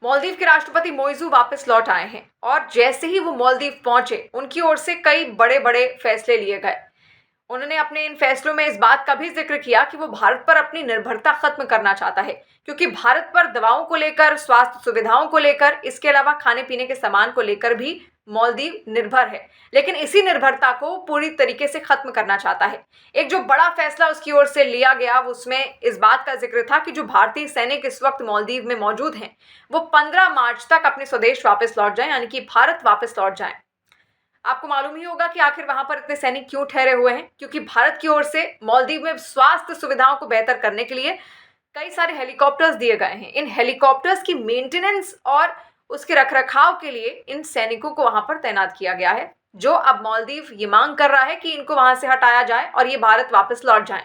मालदीव के राष्ट्रपति मोइज़ू वापस लौट आए हैं और जैसे ही वो मालदीव पहुंचे, उनकी ओर से कई बड़े-बड़े फैसले लिए गए। उन्होंने अपने इन फैसलों में इस बात का भी ज़िक्र किया कि वो भारत पर अपनी निर्भरता खत्म करना चाहता है, क्योंकि भारत पर दवाओं को लेकर, स्वास्थ्य सुविधाओं को लेकर, इसके अलावा खाने-पीने के सामान को लेकर भी मालदीव निर्भर है। लेकिन इसी निर्भरता को पूरी तरीके से खत्म करना चाहता है। एक जो बड़ा फैसला उसकी ओर से लिया गया, उसमें इस बात का ज़िक्र था कि जो भारतीय सैनिक इस वक्त मालदीव में मौजूद हैं, वो 15 मार्च तक अपने स्वदेश वापस लौट जाएँ, यानी कि भारत वापस लौट जाएँ। आपको मालूम ही होगा कि आखिर वहां पर इतने सैनिक क्यों ठहरे हुए हैं, क्योंकि भारत की ओर से मालदीव में स्वास्थ्य सुविधाओं को बेहतर करने के लिए कई सारे हेलीकॉप्टर्स दिए गए हैं। इन हेलीकॉप्टर्स की मेंटेनेंस और उसके रखरखाव के लिए इन सैनिकों को वहां पर तैनात किया गया है, जो अब मालदीव ये मांग कर रहा है कि इनको वहां से हटाया जाए और ये भारत वापस लौट जाएं।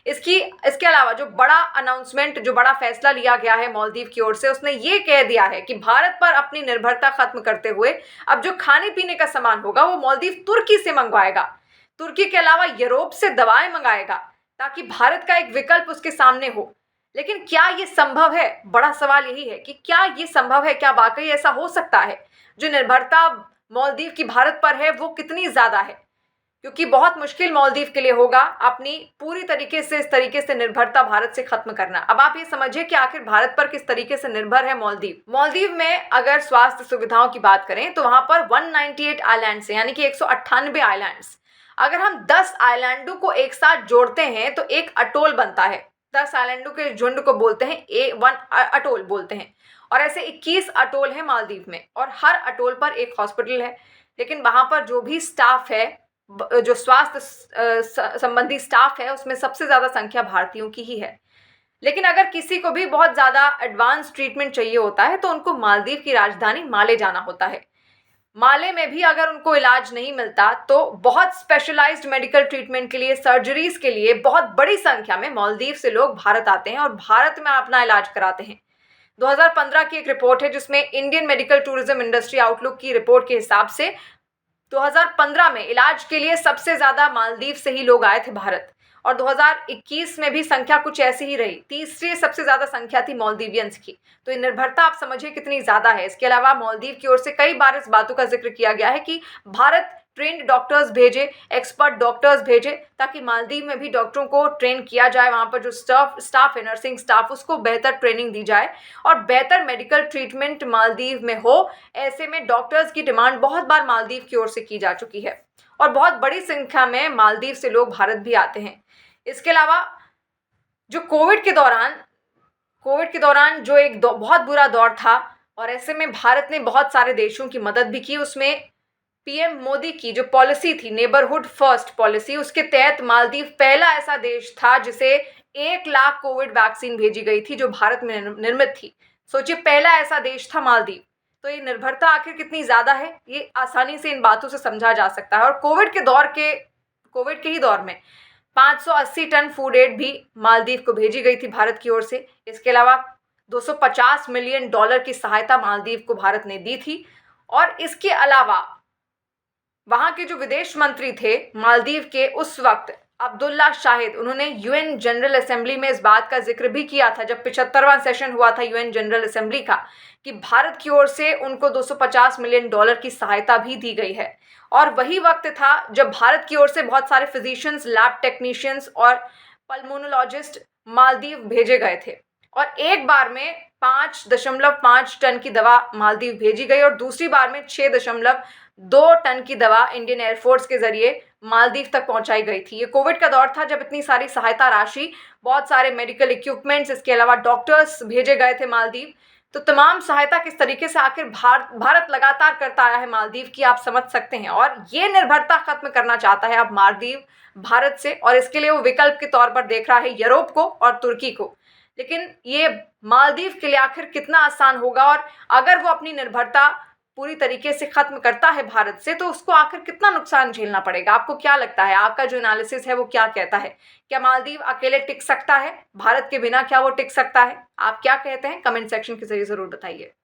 इसके अलावा जो बड़ा अनाउंसमेंट, जो बड़ा फैसला लिया गया है मालदीव की ओर से, उसने ये कह दिया है कि भारत पर अपनी निर्भरता खत्म करते हुए अब जो खाने पीने का सामान होगा वो मालदीव तुर्की से मंगवाएगा। तुर्की के अलावा यूरोप से दवाएं मंगाएगा, ताकि भारत का एक विकल्प उसके सामने हो। लेकिन क्या ये संभव है? बड़ा सवाल यही है कि क्या ये संभव है? क्या वाकई ऐसा हो सकता है? जो निर्भरता मालदीव की भारत पर है वो कितनी ज्यादा है? क्योंकि बहुत मुश्किल मालदीव के लिए होगा अपनी पूरी तरीके से इस तरीके से निर्भरता भारत से खत्म करना। अब आप ये समझिए कि आखिर भारत पर किस तरीके से निर्भर है मालदीव। मालदीव में अगर स्वास्थ्य सुविधाओं की बात करें तो वहां पर 198 आइलैंड्स हैं, यानी कि 198 आइलैंड्स। अगर हम 10 आइलैंडों को एक साथ जोड़ते हैं तो एक अटोल बनता है। 10 आइलैंडों के झुंड को बोलते हैं वन अटोल बोलते हैं। और ऐसे 21 अटोल हैं मालदीव में, और हर अटोल पर एक हॉस्पिटल है। लेकिन वहां पर जो भी स्टाफ है, जो स्वास्थ्य संबंधी स्टाफ है, उसमें सबसे ज्यादा संख्या भारतीयों की ही है। लेकिन अगर किसी को भी बहुत ज्यादा एडवांस ट्रीटमेंट चाहिए होता है तो उनको मालदीव की राजधानी माले जाना होता है। माले में भी अगर उनको इलाज नहीं मिलता तो बहुत स्पेशलाइज्ड मेडिकल ट्रीटमेंट के लिए, सर्जरीज के लिए बहुत बड़ी संख्या में मालदीव से लोग भारत आते हैं और भारत में अपना इलाज कराते हैं। 2015 की एक रिपोर्ट है जिसमें Indian medical tourism industry outlook की रिपोर्ट के हिसाब से 2015 में इलाज के लिए सबसे ज्यादा मालदीव से ही लोग आए थे भारत, और 2021 में भी संख्या कुछ ऐसी ही रही। तीसरी सबसे ज्यादा संख्या थी मालदीवियंस की। तो ये निर्भरता आप समझिए कितनी ज्यादा है। इसके अलावा मालदीव की ओर से कई बार इस बातों का जिक्र किया गया है कि भारत ट्रेंड डॉक्टर्स भेजे, एक्सपर्ट डॉक्टर्स भेजे, ताकि मालदीव में भी डॉक्टरों को ट्रेन किया जाए। वहां पर जो स्टाफ है, नर्सिंग स्टाफ, उसको बेहतर ट्रेनिंग दी जाए और बेहतर मेडिकल ट्रीटमेंट मालदीव में हो। ऐसे में डॉक्टर्स की डिमांड बहुत बार मालदीव की ओर से की जा चुकी है और बहुत बड़ी संख्या में मालदीव से लोग भारत भी आते हैं। इसके अलावा जो कोविड के दौरान जो एक बहुत बुरा दौर था, और ऐसे में भारत ने बहुत सारे देशों की मदद भी की। उसमें पीएम मोदी की जो पॉलिसी थी, नेबरहुड फर्स्ट पॉलिसी, उसके तहत मालदीव पहला ऐसा देश था जिसे 1 लाख कोविड वैक्सीन भेजी गई थी, जो भारत में निर्मित थी। सोचिए, पहला ऐसा देश था मालदीव। तो ये निर्भरता आखिर कितनी ज्यादा है, ये आसानी से इन बातों से समझा जा सकता है। और कोविड के ही दौर में 580 टन फूड एड भी मालदीव को भेजी गई थी भारत की ओर से। इसके अलावा $250 मिलियन की सहायता मालदीव को भारत ने दी थी। और इसके अलावा वहां के जो विदेश मंत्री थे मालदीव के उस वक्त, अब्दुल्ला शाहिद, उन्होंने यूएन जनरल असेंबली में इस बात का जिक्र भी किया था, जब 75वां सेशन हुआ था यूएन जनरल असेंबली का, कि भारत की ओर से उनको $250 मिलियन की सहायता भी दी गई है। और वही वक्त था जब भारत की ओर से बहुत सारे फिजिशियंस, लैब टेक्नीशियंस और पल्मोनोलॉजिस्ट मालदीव भेजे गए थे। और एक बार में 5.5 टन की दवा मालदीव भेजी गई और दूसरी बार में 6.2 टन की दवा इंडियन एयरफोर्स के जरिए मालदीव तक पहुंचाई गई थी। ये कोविड का दौर था जब इतनी सारी सहायता राशि, बहुत सारे मेडिकल इक्विपमेंट्स, इसके अलावा डॉक्टर्स भेजे गए थे मालदीव। तो तमाम सहायता किस तरीके से आखिर भारत लगातार करता आया है मालदीव की, आप समझ सकते हैं। और ये निर्भरता खत्म करना चाहता है अब मालदीव भारत से, और इसके लिए वो विकल्प के तौर पर देख रहा है यूरोप को और तुर्की को। लेकिन ये मालदीव के लिए आखिर कितना आसान होगा, और अगर वो अपनी निर्भरता पूरी तरीके से खत्म करता है भारत से, तो उसको आखिर कितना नुकसान झेलना पड़ेगा? आपको क्या लगता है? आपका जो एनालिसिस है वो क्या कहता है? क्या मालदीव अकेले टिक सकता है? भारत के बिना क्या वो टिक सकता है? आप क्या कहते हैं? कमेंट सेक्शन के जरिए जरूर बताइए।